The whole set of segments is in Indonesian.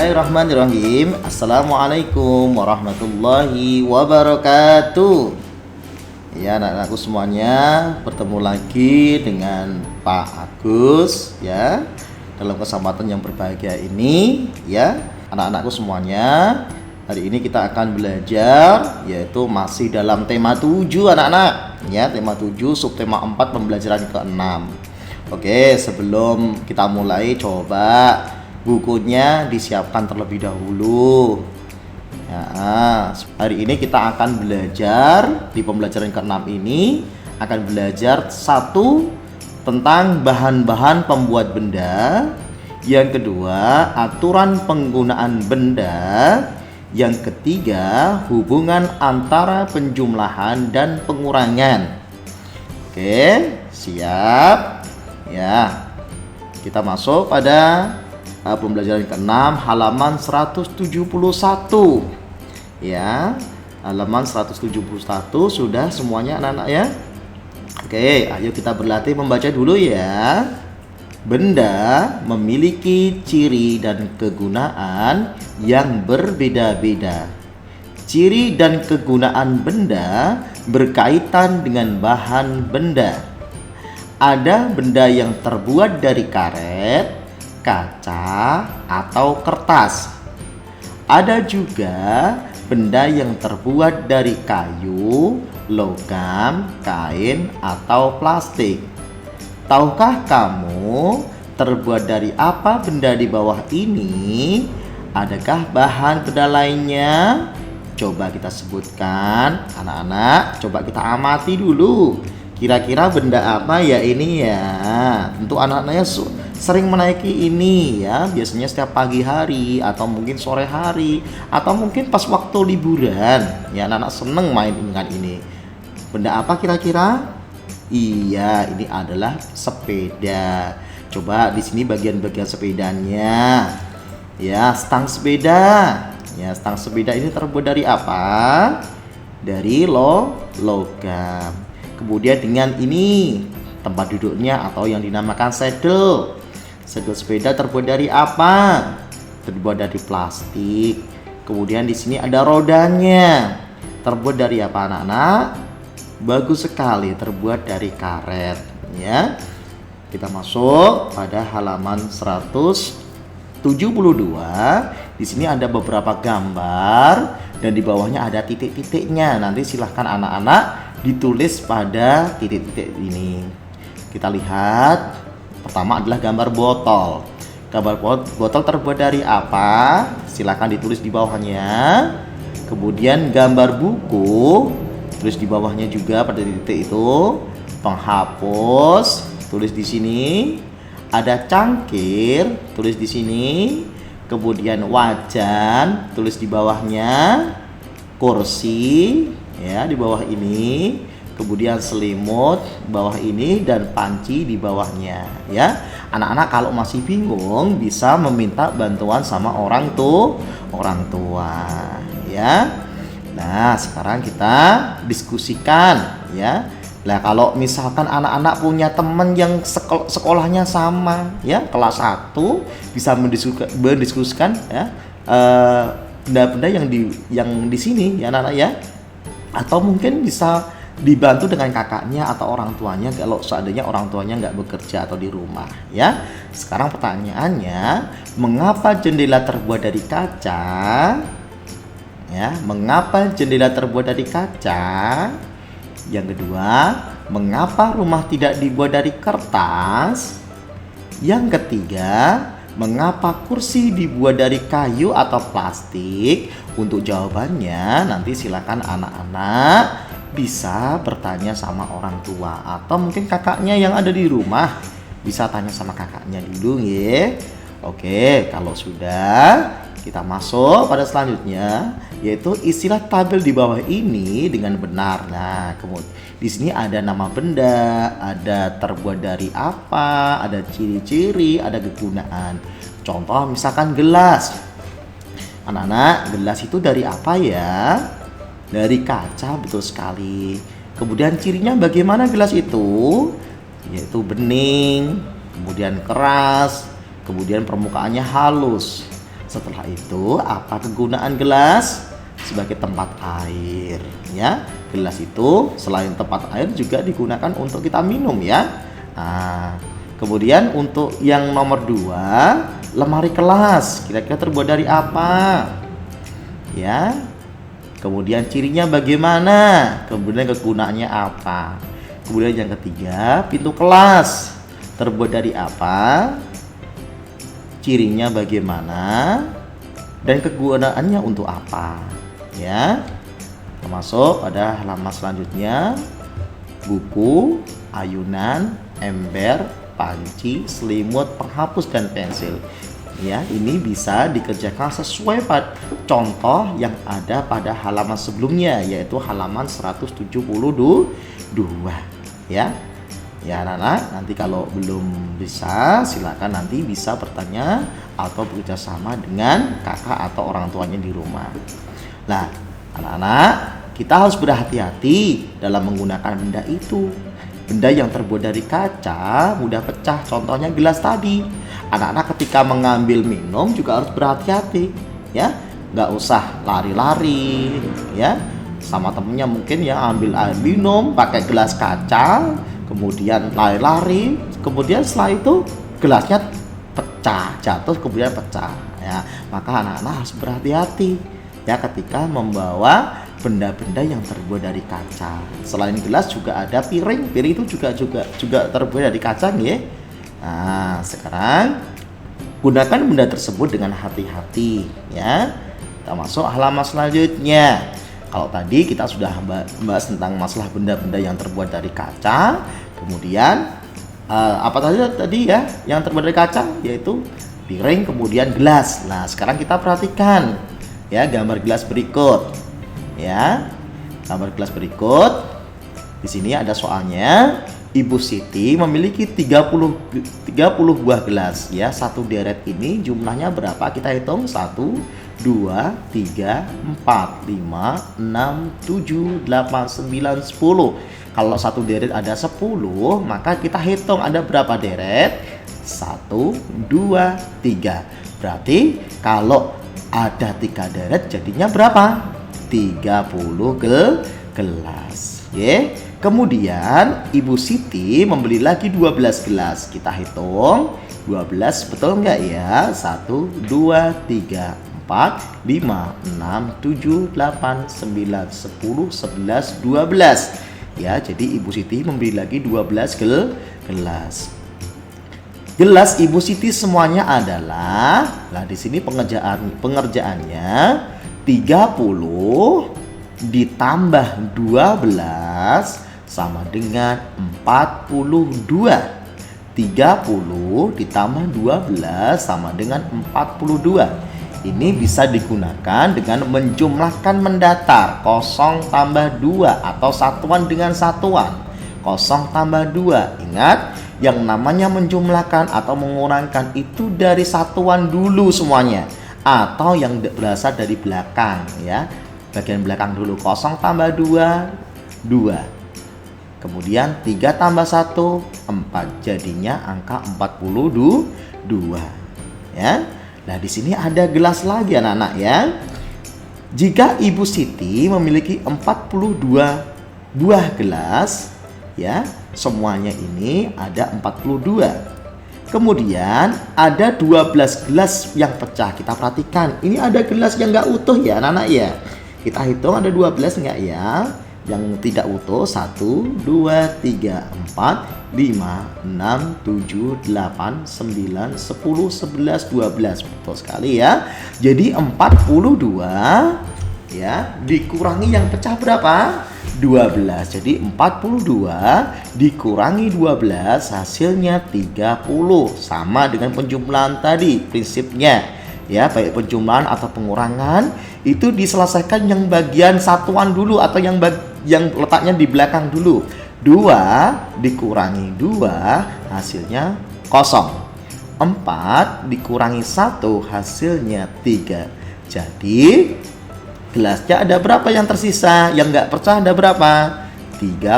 Bismillahirrahmanirrahim. Assalamualaikum warahmatullahi wabarakatuh. Ya, anak-anakku semuanya, bertemu lagi dengan Pak Agus ya dalam kesempatan yang berbahagia ini ya. Anak-anakku semuanya, hari ini kita akan belajar yaitu masih dalam tema 7 anak-anak ya, tema 7 subtema 4 pembelajaran ke-6. Oke, sebelum kita mulai coba bukunya disiapkan terlebih dahulu. Ya, hari ini kita akan belajar di pembelajaran ke-6 ini akan belajar satu tentang bahan-bahan pembuat benda, yang kedua aturan penggunaan benda, yang ketiga hubungan antara penjumlahan dan pengurangan. Oke, siap ya. Kita masuk pada pembelajaran ke-6 halaman 171 ya, halaman 171 sudah semuanya anak-anak ya. Oke, ayo kita berlatih membaca dulu ya. Benda memiliki ciri dan kegunaan yang berbeda-beda. Ciri dan kegunaan benda berkaitan dengan bahan benda. Ada benda yang terbuat dari karet, kaca, atau kertas. Ada juga benda yang terbuat dari kayu, logam, kain, atau plastik. Tahukah kamu terbuat dari apa benda di bawah ini? Adakah bahan benda lainnya? Coba kita sebutkan anak-anak, coba kita amati dulu. Kira-kira benda apa ya ini ya? Tentu anak-anaknya sering menaiki ini ya, biasanya setiap pagi hari atau mungkin sore hari atau mungkin pas waktu liburan ya, anak-anak seneng main dengan ini. Benda apa kira-kira? Iya, ini adalah sepeda. Coba di sini bagian-bagian sepedanya ya, stang sepeda ya. Stang sepeda ini terbuat dari apa? Dari logam. Kemudian dengan ini tempat duduknya atau yang dinamakan saddle. Saddle sepeda terbuat dari apa? Terbuat dari plastik. Kemudian di sini ada rodanya. Terbuat dari apa anak-anak? Bagus sekali, terbuat dari karet ya. Kita masuk pada halaman 172. Di sini ada beberapa gambar dan di bawahnya ada titik-titiknya. Nanti silahkan anak-anak ditulis pada titik-titik ini. Kita lihat pertama adalah gambar botol. Gambar botol terbuat dari apa? Silakan ditulis di bawahnya. Kemudian gambar buku, tulis di bawahnya juga pada titik itu. Penghapus, tulis di sini. Ada cangkir, tulis di sini. Kemudian wajan, tulis di bawahnya. Kursi ya di bawah ini, kemudian selimut bawah ini, dan panci di bawahnya ya. Anak-anak kalau masih bingung bisa meminta bantuan sama orang tua ya. Nah, sekarang kita diskusikan ya. Nah, kalau misalkan anak-anak punya teman yang sekolahnya sama ya, kelas 1, bisa mendiskusikan ya benda-benda yang di sini ya anak-anak ya. Atau mungkin bisa dibantu dengan kakaknya atau orang tuanya kalau seandainya orang tuanya nggak bekerja atau di rumah ya. Sekarang pertanyaannya, mengapa jendela terbuat dari kaca? Ya, mengapa jendela terbuat dari kaca? Yang kedua, mengapa rumah tidak dibuat dari kertas? Yang ketiga, mengapa kursi dibuat dari kayu atau plastik? Untuk jawabannya nanti silakan anak-anak bisa bertanya sama orang tua atau mungkin kakaknya yang ada di rumah, bisa tanya sama kakaknya dulu ya. Oke, kalau sudah, kita masuk pada selanjutnya, yaitu istilah tabel di bawah ini dengan benar. Nah, kemudian di sini ada nama benda, ada terbuat dari apa, ada ciri-ciri, ada kegunaan. Contoh misalkan gelas. Anak-anak, gelas itu dari apa ya? Dari kaca, betul sekali. Kemudian cirinya bagaimana gelas itu? Yaitu bening, kemudian keras, kemudian permukaannya halus. Setelah itu, apa kegunaan gelas? Sebagai tempat air, ya. Gelas itu selain tempat air juga digunakan untuk kita minum, ya. Nah, kemudian untuk yang nomor 2, lemari kelas. Kira-kira terbuat dari apa? Ya. Kemudian cirinya bagaimana? Kemudian kegunaannya apa? Kemudian yang ketiga, pintu kelas. Terbuat dari apa? Cirinya bagaimana? Dan kegunaannya untuk apa? Ya. Termasuk pada halaman selanjutnya, buku, ayunan, ember, panci, selimut, penghapus, dan pensil. Ya, ini bisa dikerjakan sesuai pada contoh yang ada pada halaman sebelumnya, yaitu halaman 172. Ya. Ya anak-anak, nanti kalau belum bisa, silakan nanti bisa bertanya atau bekerja sama dengan kakak atau orang tuanya di rumah. Nah, anak-anak, kita harus berhati-hati dalam menggunakan benda itu. Benda yang terbuat dari kaca mudah pecah, contohnya gelas tadi. Anak-anak ketika mengambil minum juga harus berhati-hati, ya. Nggak usah lari-lari, ya. Sama temennya mungkin ya ambil air minum pakai gelas kaca, kemudian lari-lari, kemudian setelah itu gelasnya pecah, jatuh kemudian pecah, ya. Maka anak-anak harus berhati-hati, ya, ketika membawa benda-benda yang terbuat dari kaca. Selain gelas juga ada piring itu juga terbuat dari kaca, ya. Nah, sekarang gunakan benda tersebut dengan hati-hati, ya. Kita masuk halaman selanjutnya. Kalau tadi kita sudah membahas tentang masalah benda-benda yang terbuat dari kaca, kemudian apa tadi ya yang terbuat dari kaca, yaitu piring, kemudian gelas. Nah, sekarang kita perhatikan ya gambar gelas berikut. Ya, gambar gelas berikut. Di sini ada soalnya. Ibu Siti memiliki 30 buah gelas, ya. Satu deret ini jumlahnya berapa? Kita hitung. 1 2 3 4 5 6 7 8 9 10. Kalau satu deret ada 10, maka kita hitung ada berapa deret? 1 2 3. Berarti kalau ada 3 deret jadinya berapa? 30 gelas, ya. Kemudian Ibu Siti membeli lagi 12 gelas. Kita hitung 12, betul nggak ya? 1 2 3 4 5 6 7 8 9 10 11 12. Ya, jadi Ibu Siti membeli lagi 12 gelas. Gelas Ibu Siti semuanya adalah, nah di sini pengerjaannya 30 ditambah 12 sama dengan 42. 30 ditambah 12 sama dengan 42. Ini bisa digunakan dengan menjumlahkan mendatar, 0 tambah 2 atau satuan dengan satuan. 0 tambah 2. Ingat, yang namanya menjumlahkan atau mengurangkan itu dari satuan dulu semuanya, atau yang berasal dari belakang, ya. Bagian belakang dulu. 0 tambah 2 2. Kemudian 3 tambah 1 4. Jadinya angka 42. Ya. Nah, di sini ada gelas lagi anak-anak, ya. Jika Ibu Siti memiliki 42 buah gelas, ya, semuanya ini ada 42. Kemudian ada 12 gelas yang pecah. Kita perhatikan, ini ada gelas yang nggak utuh ya anak-anak ya. Kita hitung ada 12 nggak ya? Yang tidak utuh 1, 2, 3, 4, 5, 6, 7, 8, 9, 10, 11, 12. Betul sekali ya. Jadi 42 ya dikurangi yang pecah berapa? 12. Jadi 42 dikurangi 12 hasilnya 30. Sama dengan penjumlahan tadi prinsipnya. Ya, baik penjumlahan atau pengurangan itu diselesaikan yang bagian satuan dulu atau yang letaknya di belakang dulu. 2 dikurangi 2 hasilnya 0. 4 dikurangi 1 hasilnya 3. Jadi gelasnya ada berapa yang tersisa? Yang nggak pecah ada berapa? 30.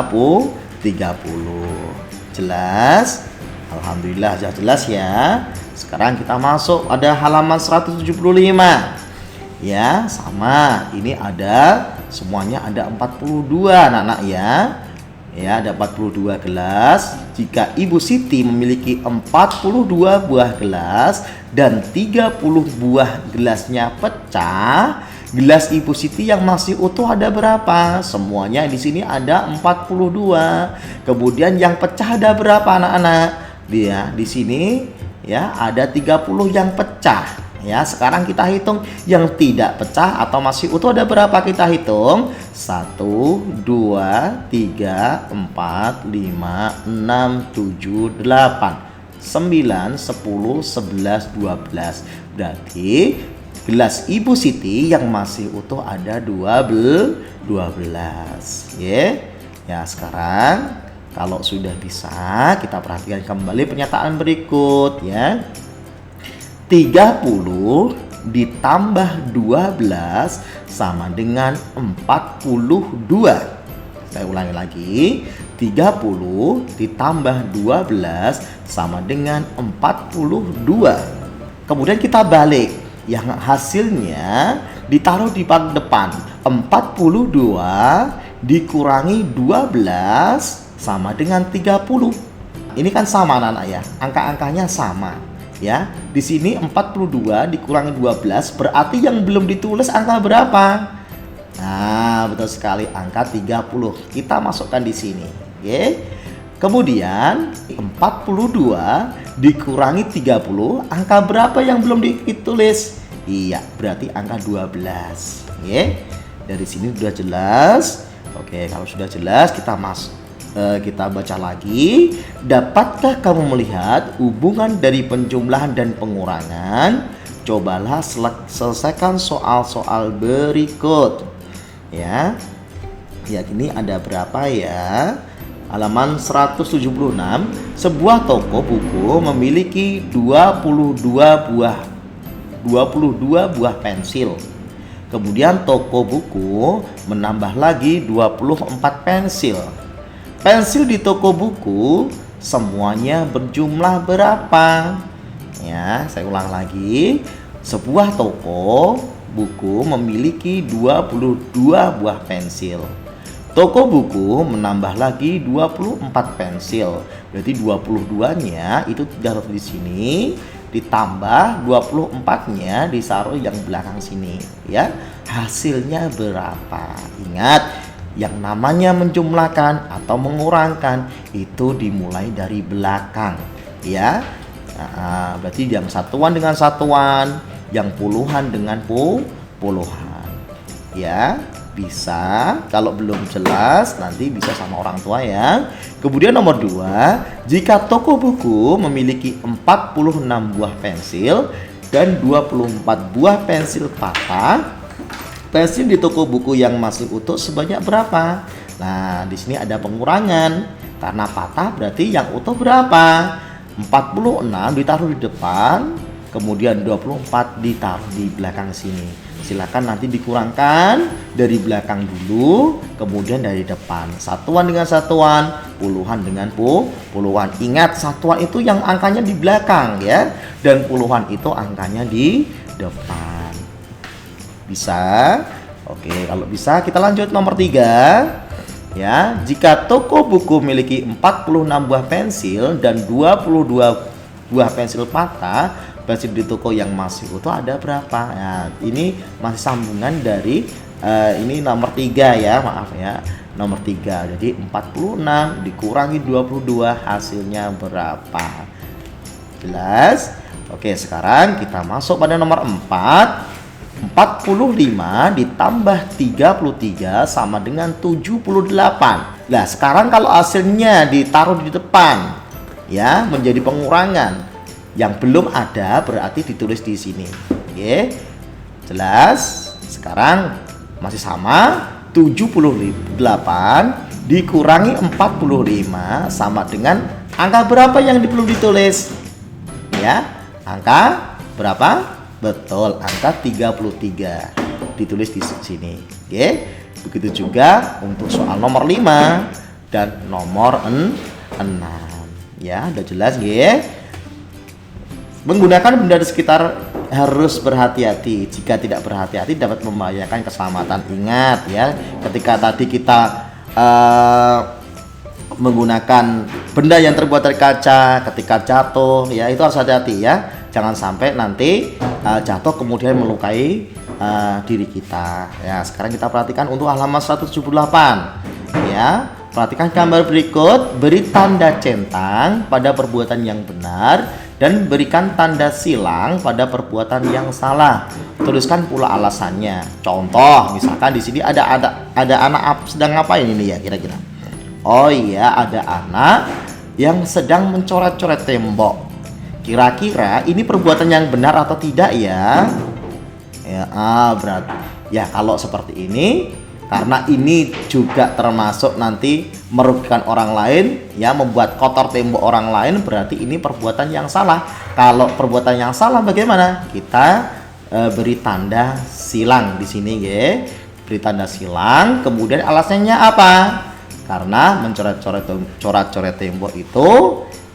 Jelas? Alhamdulillah jelas ya. Sekarang kita masuk ada halaman 175. Ya, sama. Ini ada semuanya ada 42 anak-anak ya. Ya, ada 42 gelas. Jika Ibu Siti memiliki 42 buah gelas dan 30 buah gelasnya pecah, gelas Ibu Siti yang masih utuh ada berapa? Semuanya di sini ada 42. Kemudian yang pecah ada berapa anak-anak? Dia di sini ya ada 30 yang pecah. Ya, sekarang kita hitung yang tidak pecah atau masih utuh ada berapa? Kita hitung 1, 2, 3, 4, 5, 6, 7, 8, 9, 10, 11, 12. Berarti gelas Ibu Siti yang masih utuh ada 12. Ya, sekarang kalau sudah bisa kita perhatikan kembali pernyataan berikut ya. 30 ditambah 12 sama dengan 42. Saya ulangi lagi. 30 ditambah 12 sama dengan 42. Kemudian kita balik. Yang hasilnya ditaruh di depan. 42 dikurangi 12 sama dengan 30. Ini kan sama anak-anak ya. Angka-angkanya sama. Ya, di sini 42 dikurangi 12 berarti yang belum ditulis angka berapa? Nah, betul sekali angka 30. Kita masukkan di sini. Oke. Kemudian 42 dikurangi 30, angka berapa yang belum ditulis? Iya, berarti angka 12. Oke. Dari sini sudah jelas. Oke, kalau sudah jelas kita baca lagi. Dapatkah kamu melihat hubungan dari penjumlahan dan pengurangan? Cobalah selesaikan soal-soal berikut. Ya. Ya, ini ada berapa ya? Halaman 176. Sebuah toko buku memiliki 22 buah pensil. Kemudian toko buku menambah lagi 24 pensil. Pensil di toko buku semuanya berjumlah berapa? Ya, saya ulang lagi. Sebuah toko buku memiliki 22 buah pensil. Toko buku menambah lagi 24 pensil. Berarti 22-nya itu ditaruh di sini, ditambah 24-nya ditaruh yang belakang sini, ya. Hasilnya berapa? Ingat, yang namanya menjumlahkan atau mengurangkan itu dimulai dari belakang, ya. Nah, berarti yang satuan dengan satuan, yang puluhan dengan puluhan. Ya, bisa. Kalau belum jelas nanti bisa sama orang tua ya. Kemudian nomor 2, jika toko buku memiliki 46 buah pensil dan 24 buah pensil patah, pensil di toko buku yang masih utuh sebanyak berapa? Nah, di sini ada pengurangan. Karena patah berarti yang utuh berapa? 46 ditaruh di depan, kemudian 24 ditaruh di belakang sini. Silakan nanti dikurangkan dari belakang dulu, kemudian dari depan. Satuan dengan satuan, puluhan dengan puluhan. Ingat, satuan itu yang angkanya di belakang ya, dan puluhan itu angkanya di depan. Bisa? Oke, kalau bisa kita lanjut nomor 3. Ya, jika toko buku memiliki 46 buah pensil dan 22 buah pensil patah, pensil di toko yang masih utuh ada berapa? Nah, ini masih sambungan dari ini nomor 3 ya, maaf ya. Nomor 3. Jadi 46 dikurangi 22 hasilnya berapa? Jelas? Oke, sekarang kita masuk pada nomor 4. 45 ditambah 33 sama dengan 78. Nah, sekarang kalau hasilnya ditaruh di depan ya, menjadi pengurangan. Yang belum ada berarti ditulis di sini. Oke. Jelas? Sekarang masih sama. 78 dikurangi 45 sama dengan angka berapa yang belum ditulis? Ya, angka berapa? Betul, angka 33 ditulis di sini. Oke. Begitu juga untuk soal nomor 5 dan nomor 6. Ya, udah jelas nggih? Menggunakan benda di sekitar harus berhati-hati. Jika tidak berhati-hati dapat membahayakan keselamatan. Ingat ya, ketika tadi kita menggunakan benda yang terbuat dari kaca, ketika jatuh ya itu harus hati-hati ya. Jangan sampai nanti jatuh kemudian melukai diri kita. Ya, sekarang kita perhatikan untuk halaman 178 ya. Perhatikan gambar berikut, beri tanda centang pada perbuatan yang benar dan berikan tanda silang pada perbuatan yang salah. Tuliskan pula alasannya. Contoh, misalkan di sini ada anak sedang ngapain ini ya kira-kira? Oh iya, ada anak yang sedang mencoret-coret tembok. Kira-kira ini perbuatan yang benar atau tidak ya? Ya, berarti ya kalau seperti ini, karena ini juga termasuk nanti merugikan orang lain ya, membuat kotor tembok orang lain, berarti ini perbuatan yang salah. Kalau perbuatan yang salah bagaimana? Kita beri tanda silang di sini ya. Beri tanda silang, kemudian alasannya apa? Karena mencoret-coret tembok itu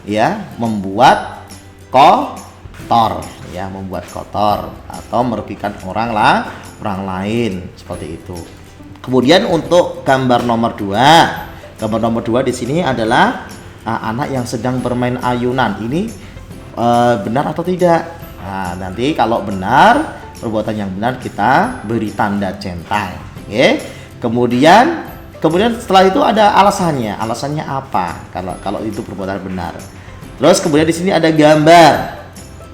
ya membuat kotor ya, membuat kotor atau merugikan orang lain seperti itu. Kemudian untuk gambar nomor 2. Gambar nomor 2 di sini adalah anak yang sedang bermain ayunan. Ini benar atau tidak? Nah, nanti kalau benar, perbuatan yang benar kita beri tanda centang. Oke. Kemudian setelah itu ada alasannya. Alasannya apa? Kalau itu perbuatan benar. Terus kemudian di sini ada gambar.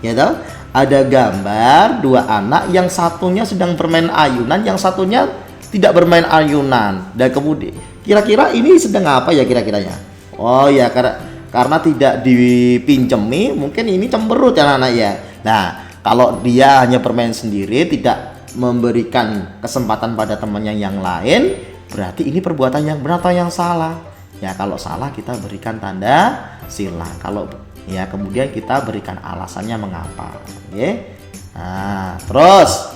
Ya toh? Ada gambar dua anak, yang satunya sedang bermain ayunan, yang satunya tidak bermain ayunan. Dan kemudian kira-kira ini sedang apa ya kira-kiranya? Oh ya, karena tidak dipinjemi, mungkin ini cemberut ya anak-anak ya. Nah, kalau dia hanya bermain sendiri, tidak memberikan kesempatan pada temannya yang lain, berarti ini perbuatan yang benar atau yang salah? Ya, kalau salah kita berikan tanda silang. Kalau ya kemudian kita berikan alasannya mengapa. Oke. Nah, terus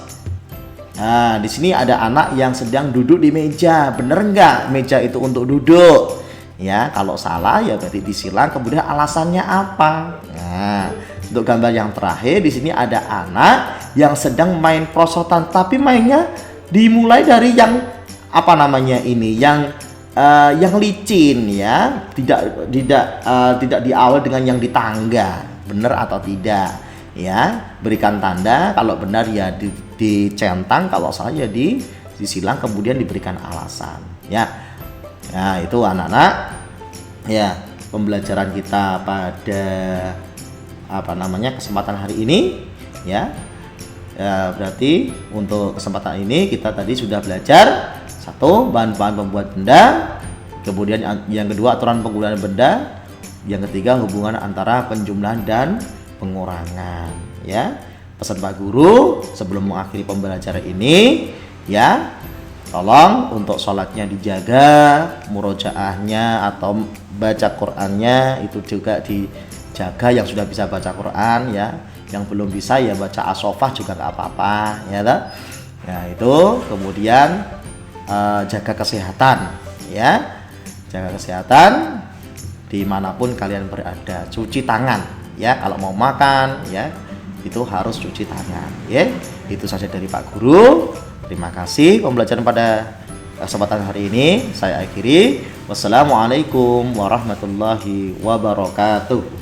di sini ada anak yang sedang duduk di meja. Bener nggak meja itu untuk duduk? Ya, kalau salah ya berarti disilang. Kemudian alasannya apa? Nah, untuk gambar yang terakhir di sini ada anak yang sedang main prosotan, tapi mainnya dimulai dari yang apa namanya ini, yang licin ya, tidak diawal dengan yang di tangga. Bener atau tidak? Ya, berikan tanda. Kalau benar ya dicentang, kalau salah ya disilang, kemudian diberikan alasan ya. Nah, itu anak-anak ya, pembelajaran kita pada kesempatan hari ini ya. Berarti untuk kesempatan ini kita tadi sudah belajar satu, bahan-bahan pembuat benda, kemudian yang kedua aturan penggunaan benda, yang ketiga hubungan antara penjumlahan dan pengurangan ya. Pesan Pak Guru sebelum mengakhiri pembelajaran ini ya, tolong untuk sholatnya dijaga, murojaahnya atau baca Qur'annya itu juga dijaga. Yang sudah bisa baca Qur'an ya, yang belum bisa ya baca as-sofah juga gak apa-apa ya toh? Ya itu. Kemudian jaga kesehatan ya, jaga kesehatan dimanapun kalian berada. Cuci tangan ya, kalau mau makan ya itu harus cuci tangan ya. Itu saja dari Pak Guru. Terima kasih pembelajaran pada kesempatan hari ini saya akhiri. Wassalamualaikum warahmatullahi wabarakatuh.